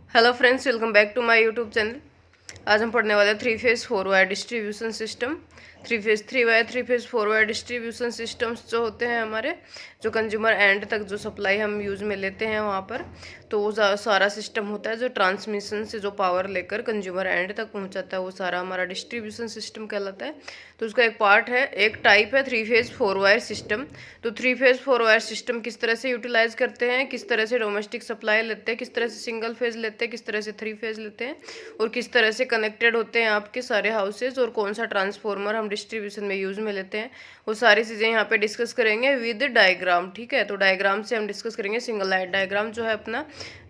Hello friends, welcome back to my YouTube channel. आज हम पढ़ने वाले 3 phase 4 wire distribution system. 3 phase 3 wire 3 phase 4 wire distribution systems जो होते हैं हमारे, जो कंज्यूमर एंड तक जो सप्लाई हम यूज़ में लेते हैं वहाँ पर, तो वो सारा सिस्टम होता है जो ट्रांसमिशन से जो पावर लेकर कंज्यूमर एंड तक पहुँचाता है, वो सारा हमारा डिस्ट्रीब्यूशन सिस्टम कहलाता है। तो उसका एक पार्ट है, एक टाइप है 3 फेज 4 वायर सिस्टम। तो 3 फेज 4 वायर सिस्टम किस तरह से यूटिलाइज करते हैं, किस तरह से डोमेस्टिक सप्लाई लेते हैं, किस तरह से सिंगल फेज लेते हैं, किस तरह से 3 फेज लेते हैं, और किस तरह से कनेक्टेड होते हैं आपके सारे हाउसेज, और कौन सा ट्रांसफॉर्मर हम डिस्ट्रीब्यूशन में यूज़ में लेते हैं, वो सारी चीज़ें यहाँ पे डिस्कस करेंगे विद डायग्राम। ठीक है, तो डायग्राम से हम डिस्कस करेंगे। सिंगल लाइट डायग्राम जो है अपना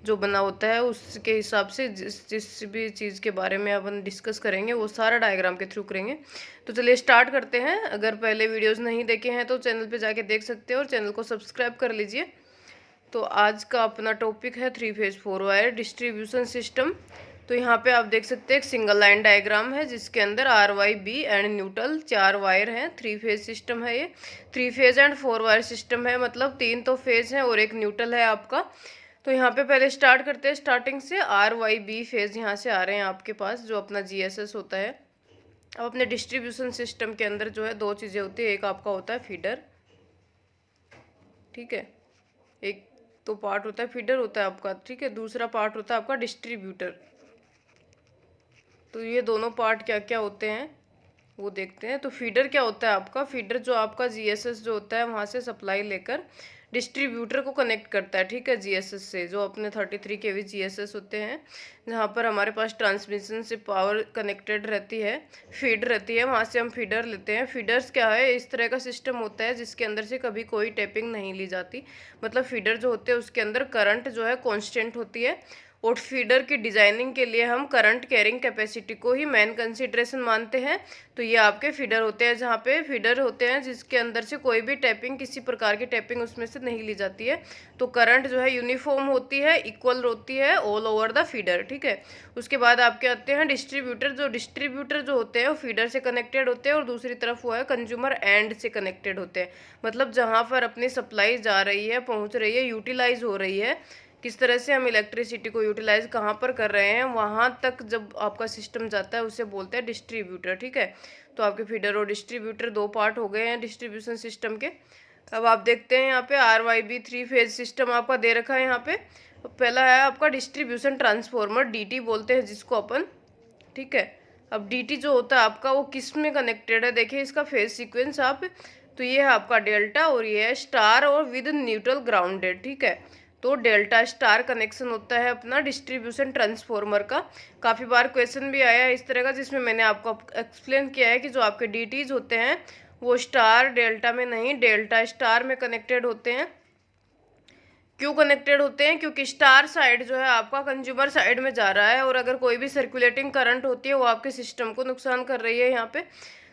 जो बना होता है, उसके हिसाब से जिस भी चीज़ के बारे में अपन डिस्कस करेंगे वो सारा डायग्राम के थ्रू करेंगे। तो चलिए स्टार्ट करते हैं। अगर पहले वीडियोस नहीं देखे हैं तो चैनल पे जाके देख सकते हो और चैनल को सब्सक्राइब कर लीजिए। तो आज का अपना टॉपिक है 3 फेज 4 वायर डिस्ट्रीब्यूशन सिस्टम। तो यहाँ पे आप देख सकते हैं एक सिंगल लाइन डायग्राम है जिसके अंदर R Y B and neutral 4 wire हैं। 3 फेज सिस्टम है ये। 3 फेज एंड 4 वायर सिस्टम है, मतलब 3 तो फेज है और एक न्यूट्रल है आपका। तो यहाँ पे पहले स्टार्ट करते हैं, स्टार्टिंग से आर वाई बी फेज यहाँ से आ रहे हैं आपके पास, जो अपना जीएसएस होता है। अब अपने डिस्ट्रीब्यूशन सिस्टम के अंदर जो है दो चीज़ें होती है, एक आपका होता है फीडर, ठीक है, एक तो पार्ट होता है फीडर होता है आपका, ठीक है, दूसरा पार्ट होता है आपका डिस्ट्रीब्यूटर। तो ये दोनों पार्ट क्या क्या होते हैं वो देखते हैं। तो फीडर क्या होता है आपका, फीडर जो आपका जीएसएस जो होता है वहाँ से सप्लाई लेकर डिस्ट्रीब्यूटर को कनेक्ट करता है, ठीक है, जीएसएस से, जो अपने 33 केवी जीएसएस होते हैं, जहाँ पर हमारे पास ट्रांसमिशन से पावर कनेक्टेड रहती है, फीड रहती है, वहाँ से हम फीडर लेते हैं। फीडर्स क्या है, इस तरह का सिस्टम होता है जिसके अंदर से कभी कोई टैपिंग नहीं ली जाती। मतलब फीडर जो होते हैं उसके अंदर करंट जो है कॉन्स्टेंट होती है, और फीडर की डिजाइनिंग के लिए हम करंट कैरिंग कैपेसिटी को ही मेन कंसीडरेशन मानते हैं। तो ये आपके फीडर होते हैं, जहाँ पे फीडर होते हैं जिसके अंदर से कोई भी टैपिंग, किसी प्रकार की टैपिंग उसमें से नहीं ली जाती है। तो करंट जो है यूनिफॉर्म होती है, इक्वल होती है ऑल ओवर द फीडर, ठीक है। उसके बाद आपके आते हैं डिस्ट्रीब्यूटर। जो डिस्ट्रीब्यूटर जो होते हैं वो फीडर से कनेक्टेड होते हैं, और दूसरी तरफ वो है कंज्यूमर एंड से कनेक्टेड होते हैं। मतलब जहाँ पर अपनी सप्लाई जा रही है, पहुँच रही है, यूटिलाइज हो रही है, किस तरह से हम इलेक्ट्रिसिटी को यूटिलाइज कहाँ पर कर रहे हैं, वहाँ तक जब आपका सिस्टम जाता है उसे बोलते हैं डिस्ट्रीब्यूटर, ठीक है। तो आपके फीडर और डिस्ट्रीब्यूटर दो पार्ट हो गए हैं डिस्ट्रीब्यूशन सिस्टम के। अब आप देखते हैं यहाँ पे R Y B 3 phase system आपका दे रखा है यहाँ पे। पहला है आपका डिस्ट्रीब्यूशन ट्रांसफॉर्मर, डीटी बोलते हैं जिसको अपन, ठीक है। अब डीटी जो होता है आपका वो किस में कनेक्टेड है, देखिए इसका फेज सीक्वेंस आप, तो ये है आपका डेल्टा और ये है स्टार और विद न्यूट्रल ग्राउंडेड, ठीक है। तो डेल्टा स्टार कनेक्शन होता है अपना डिस्ट्रीब्यूशन ट्रांसफॉर्मर का। काफ़ी बार क्वेश्चन भी आया है इस तरह का, जिसमें मैंने आपको एक्सप्लेन किया है कि जो आपके डीटीज होते हैं वो स्टार डेल्टा में नहीं, डेल्टा स्टार में कनेक्टेड होते हैं। क्यों कनेक्टेड होते हैं, क्योंकि स्टार साइड जो है आपका कंज्यूमर साइड में जा रहा है, और अगर कोई भी सर्कुलेटिंग करंट होती है वो आपके सिस्टम को नुकसान कर रही है यहाँ पे।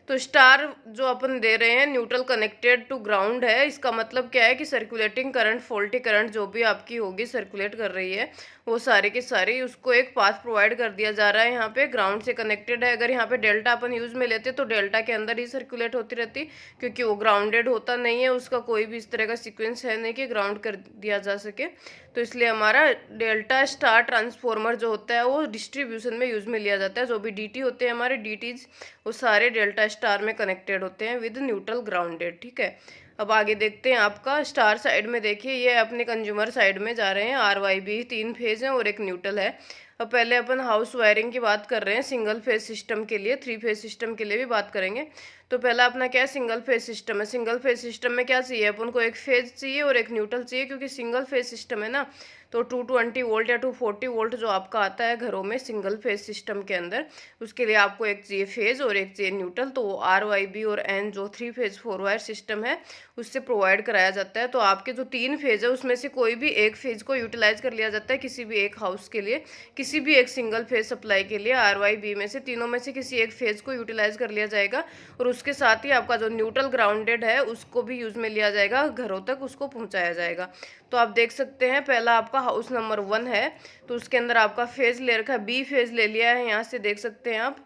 तो स्टार जो अपन दे रहे हैं न्यूट्रल कनेक्टेड टू ग्राउंड है, इसका मतलब क्या है कि सर्कुलेटिंग करंट, फॉल्टी करंट जो भी आपकी होगी सर्कुलेट कर रही है, वो सारे के सारे उसको एक पाथ प्रोवाइड कर दिया जा रहा है यहाँ पे, ग्राउंड से कनेक्टेड है। अगर यहाँ पे डेल्टा अपन यूज में लेते तो डेल्टा के अंदर ही सर्कुलेट होती रहती, क्योंकि वो ग्राउंडेड होता नहीं है, उसका कोई भी इस तरह का सीक्वेंस है नहीं कि ग्राउंड कर दिया जा सके। तो इसलिए हमारा डेल्टा स्टार ट्रांसफॉर्मर जो होता है वो डिस्ट्रीब्यूशन में यूज में लिया जाता है। जो भी डीटी होते हैं हमारे डीटीज, वो सारे डेल्टा स्टार में कनेक्टेड होते हैं विद न्यूट्रल ग्राउंडेड, ठीक है। अब आगे देखते हैं आपका स्टार साइड में, देखिए ये अपने कंज्यूमर साइड में जा रहे हैं, आर वाई बी 3 फेज है और एक न्यूट्रल है। अब पहले अपन हाउस वायरिंग की बात कर रहे हैं सिंगल फेज सिस्टम के लिए, 3 फेज सिस्टम के लिए भी बात करेंगे। तो पहला अपना क्या है, सिंगल फेज सिस्टम है। सिंगल फेज सिस्टम में क्या चाहिए अपन को, एक फेज चाहिए और एक न्यूट्रल चाहिए, क्योंकि सिंगल फेज सिस्टम है ना। तो 220 वोल्ट या 240 वोल्ट जो आपका आता है घरों में सिंगल फेज सिस्टम के अंदर, उसके लिए आपको एक चाहिए फेज और एक चाहिए न्यूट्रल। तो आर वाई बी और एन जो 3 फेज 4 वायर सिस्टम है उससे प्रोवाइड कराया जाता है। तो आपके जो 3 फेज है उसमें से कोई भी एक फेज को यूटिलाइज कर लिया जाता है किसी भी एक हाउस के लिए, किसी भी एक सिंगल फेज सप्लाई के लिए। आर वाई बी में से तीनों में से किसी एक फेज को यूटिलाइज कर लिया जाएगा, और उसके साथ ही आपका जो न्यूट्रल ग्राउंडेड है उसको भी यूज में लिया जाएगा, घरों तक उसको पहुंचाया जाएगा। तो आप देख सकते हैं पहला आपका हाउस नंबर 1 है, तो उसके अंदर आपका फेज ले रखा है, बी फेज ले लिया है, यहाँ से देख सकते हैं आप,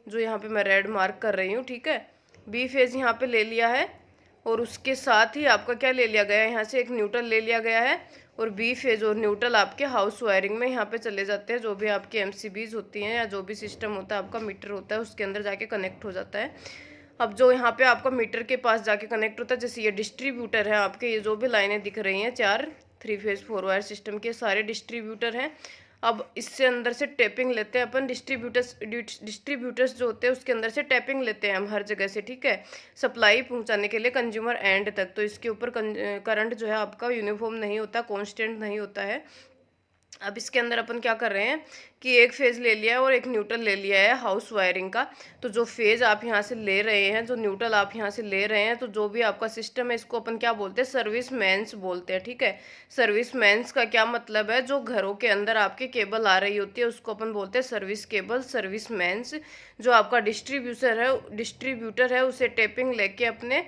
जो यहाँ पे मैं रेड मार्क कर रही हूँ, ठीक है। बी फेज यहाँ पे ले लिया है, और उसके साथ ही आपका क्या ले लिया गया है, यहाँ से एक न्यूट्रल ले लिया गया है, और बी फेज और न्यूट्रल आपके हाउस वायरिंग में यहाँ पे चले जाते हैं। जो भी आपकी एमसीबीज होती हैं या जो भी सिस्टम होता है आपका मीटर होता है उसके अंदर जाके कनेक्ट हो जाता है। अब जो यहाँ पे आपका मीटर के पास जाके कनेक्ट होता है, जैसे ये डिस्ट्रीब्यूटर है आपके, ये जो भी लाइनें दिख रही हैं 4 3 फेज 4 वायर सिस्टम के सारे डिस्ट्रीब्यूटर हैं। अब इससे अंदर से टैपिंग लेते हैं अपन, डिस्ट्रीब्यूटर्स जो होते हैं उसके अंदर से टैपिंग लेते हैं हम हर जगह से, ठीक है, सप्लाई पहुंचाने के लिए कंज्यूमर एंड तक। तो इसके ऊपर करंट जो है आपका यूनिफॉर्म नहीं होता, कांस्टेंट नहीं होता है। अब इसके अंदर अपन क्या कर रहे हैं कि एक फेज ले लिया है और एक न्यूट्रल ले लिया है हाउस वायरिंग का। तो जो फेज आप यहाँ से ले रहे हैं, जो न्यूट्रल आप यहाँ से ले रहे हैं, तो जो भी आपका सिस्टम है इसको अपन क्या बोलते हैं, सर्विस मेंस बोलते हैं, ठीक है। सर्विस मेंस का क्या मतलब है, जो घरों के अंदर आपके केबल आ रही होती है उसको अपन बोलते हैं सर्विस केबल, सर्विस मेंस। जो आपका डिस्ट्रीब्यूटर है उसे टेपिंग लेके अपने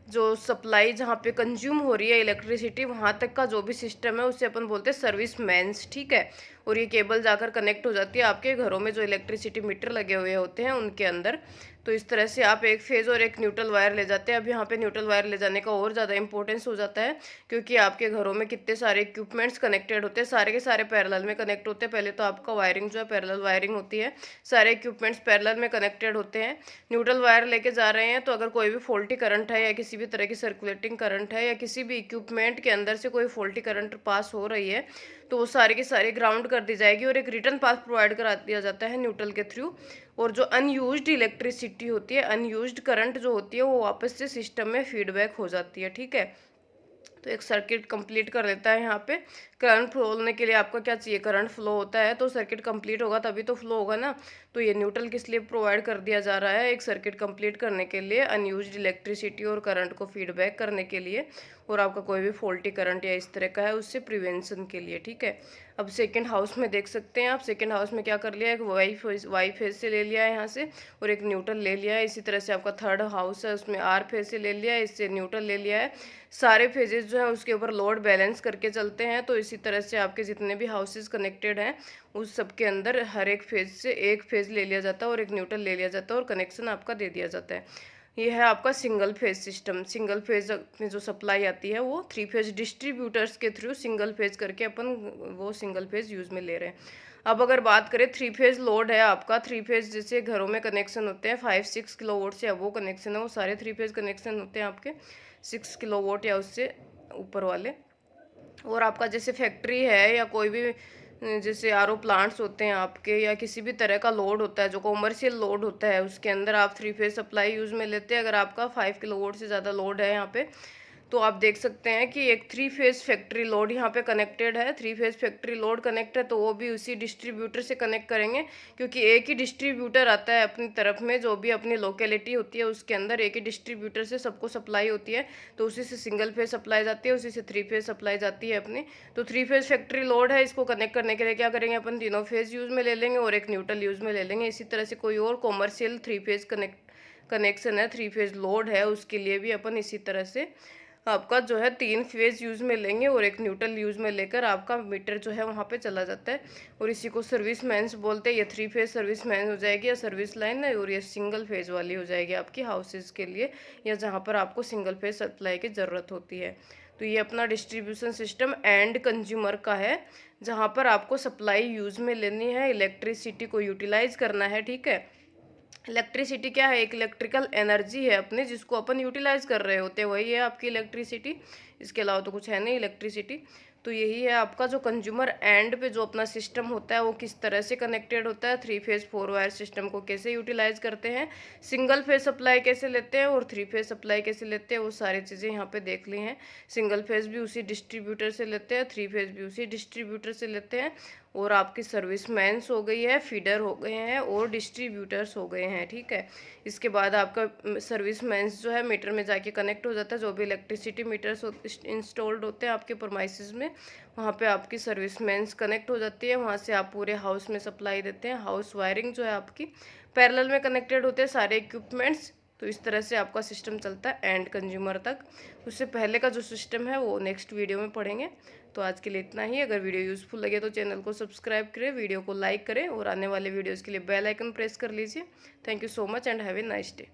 जो सप्लाई जहाँ पे कंज्यूम हो रही है इलेक्ट्रिसिटी वहाँ तक का जो भी सिस्टम है उसे अपन बोलते हैं सर्विस मेंस, ठीक है। और ये केबल जाकर कनेक्ट हो जाती है आपके घरों में जो इलेक्ट्रिसिटी मीटर लगे हुए होते हैं उनके अंदर। तो इस तरह से आप एक फेज और एक न्यूट्रल वायर ले जाते हैं। अब यहाँ पे न्यूट्रल वायर ले जाने का और ज़्यादा इंपॉर्टेंस हो जाता है, क्योंकि आपके घरों में कितने सारे इक्विपमेंट्स कनेक्टेड होते हैं, सारे के सारे पैरेलल में कनेक्ट होते हैं। पहले तो आपका वायरिंग जो है पैरेलल वायरिंग होती है, सारे इक्विपमेंट्स पैरेलल में कनेक्टेड होते हैं। न्यूट्रल वायर लेके जा रहे हैं तो अगर कोई भी फॉल्टी करंट है या किसी भी तरह की सर्कुलेटिंग करंट है या किसी भी इक्विपमेंट के अंदर से कोई फॉल्टी करंट पास हो रही है तो वो सारी की सारी ग्राउंड कर दी जाएगी और एक रिटर्न पाथ प्रोवाइड करा दिया जाता है न्यूट्रल के थ्रू। और जो अनयूज्ड इलेक्ट्रिसिटी होती है, अनयूज्ड करंट जो होती है वो वापस से सिस्टम में फीडबैक हो जाती है, ठीक है। तो एक सर्किट कंप्लीट कर लेता है। यहाँ पे करंट फ्लो होने के लिए आपका क्या चाहिए, करंट फ्लो होता है तो सर्किट कंप्लीट होगा तभी तो फ्लो होगा ना। तो ये न्यूट्रल किस लिए प्रोवाइड कर दिया जा रहा है, एक सर्किट कंप्लीट करने के लिए, अनयूज्ड इलेक्ट्रिसिटी और करंट को फीडबैक करने के लिए, और आपका कोई भी फॉल्टी करंट या इस तरह का है उससे प्रिवेंशन के लिए, ठीक है। अब सेकेंड हाउस में देख सकते हैं आप, सेकेंड हाउस में क्या कर लिया, एक वाई फेज से ले लिया है यहाँ से और एक न्यूट्रल ले लिया है। इसी तरह से आपका थर्ड हाउस है उसमें आर फेज से ले लिया है, इससे न्यूट्रल ले लिया है। सारे फेजेस जो है उसके ऊपर लोड बैलेंस करके चलते हैं। तो इसी तरह से आपके जितने भी हाउसेस कनेक्टेड हैं उस सब के अंदर हर एक फेज से एक फेज ले लिया जाता है और एक न्यूट्रल ले लिया जाता है और कनेक्शन आपका दे दिया जाता है। ये है आपका single phase system. Single phase में जो सप्लाई आती है वो 3 फेज डिस्ट्रीब्यूटर्स के थ्रू सिंगल फेज करके अपन वो सिंगल फेज यूज में ले रहे हैं। अब अगर बात करें 3 फेज लोड है आपका, 3 फेज जैसे घरों में कनेक्शन होते हैं 5-6 किलोवाट से अब वो कनेक्शन है, वो सारे 3 फेज कनेक्शन होते हैं आपके 6 किलोवाट या उससे ऊपर वाले। और आपका जैसे फैक्ट्री है या कोई भी जैसे आरओ प्लांट्स होते हैं आपके, या किसी भी तरह का लोड होता है जो कॉमर्शियल लोड होता है उसके अंदर आप 3 फेज सप्लाई यूज़ में लेते हैं। अगर आपका 5 किलोवाट से ज़्यादा लोड है यहाँ पे तो आप देख सकते हैं कि एक 3 फेज फैक्ट्री लोड यहाँ पे कनेक्टेड है। 3 फेज फैक्ट्री लोड कनेक्ट है तो वो भी उसी डिस्ट्रीब्यूटर से कनेक्ट करेंगे, क्योंकि एक ही डिस्ट्रीब्यूटर आता है अपनी तरफ में, जो भी अपनी लोकेलिटी होती है उसके अंदर एक ही डिस्ट्रीब्यूटर से सबको सप्लाई होती है। तो उसी से सिंगल फेज सप्लाई जाती है, उसी से 3 फेज सप्लाई जाती है अपनी। तो 3 फेज फैक्ट्री लोड है, इसको कनेक्ट करने के लिए क्या करेंगे अपन, तीनों फेज यूज़ में ले लेंगे और एक न्यूट्रल यूज़ में ले लेंगे। इसी तरह से कोई और कॉमर्शियल 3 फेज कनेक्शन है, 3 फेज लोड है, उसके लिए भी अपन इसी तरह से आपका जो है 3 फेज यूज़ में लेंगे और एक न्यूट्रल यूज़ में लेकर आपका मीटर जो है वहाँ पे चला जाता है। और इसी को सर्विस मेंस बोलते हैं। ये 3 फेज सर्विस मेंस हो जाएगी या सर्विस लाइन है, और ये सिंगल फेज वाली हो जाएगी आपकी हाउसेज के लिए या जहाँ पर आपको सिंगल फेज सप्लाई की ज़रूरत होती है। तो ये अपना डिस्ट्रीब्यूशन सिस्टम एंड कंज्यूमर का है, जहाँ पर आपको सप्लाई यूज़ में लेनी है, इलेक्ट्रिसिटी को यूटिलाइज करना है, ठीक है। इलेक्ट्रिसिटी क्या है, एक इलेक्ट्रिकल एनर्जी है अपने जिसको अपन यूटिलाइज कर रहे होते हैं, वही है आपकी इलेक्ट्रिसिटी। इसके अलावा तो कुछ है नहीं इलेक्ट्रिसिटी। तो यही है आपका जो कंज्यूमर एंड पे जो अपना सिस्टम होता है वो किस तरह से कनेक्टेड होता है, 3 फेज 4 वायर सिस्टम को कैसे यूटिलाइज करते हैं, सिंगल फेज सप्लाई कैसे लेते हैं और 3 फेज सप्लाई कैसे लेते हैं, वो सारी चीज़ें यहाँ पे देख ली हैं। सिंगल फेज भी उसी डिस्ट्रीब्यूटर से लेते हैं, 3 फेज भी उसी डिस्ट्रीब्यूटर से लेते हैं, और आपकी सर्विस मैंस हो गई है, फीडर हो गए हैं और डिस्ट्रीब्यूटर्स हो गए हैं, ठीक है। इसके बाद आपका सर्विस मैंस जो है मीटर में जाके कनेक्ट हो जाता है। जो भी इलेक्ट्रिसिटी मीटर्स इंस्टॉल्ड होते हैं आपके प्रोमाइसेस में, वहाँ पे आपकी सर्विस मेंस कनेक्ट हो जाती है, वहाँ से आप पूरे हाउस में सप्लाई देते हैं। हाउस वायरिंग जो है आपकी पैरेलल में कनेक्टेड होते हैं सारे इक्विपमेंट्स। तो इस तरह से आपका सिस्टम चलता है एंड कंज्यूमर तक। उससे पहले का जो सिस्टम है वो नेक्स्ट वीडियो में पढ़ेंगे। तो आज के लिए इतना ही। अगर वीडियो यूज़फुल लगे तो चैनल को सब्सक्राइब करें, वीडियो को लाइक करें और आने वाले वीडियोज़ के लिए बेल आइकन प्रेस कर लीजिए। Thank you so much and have a nice day.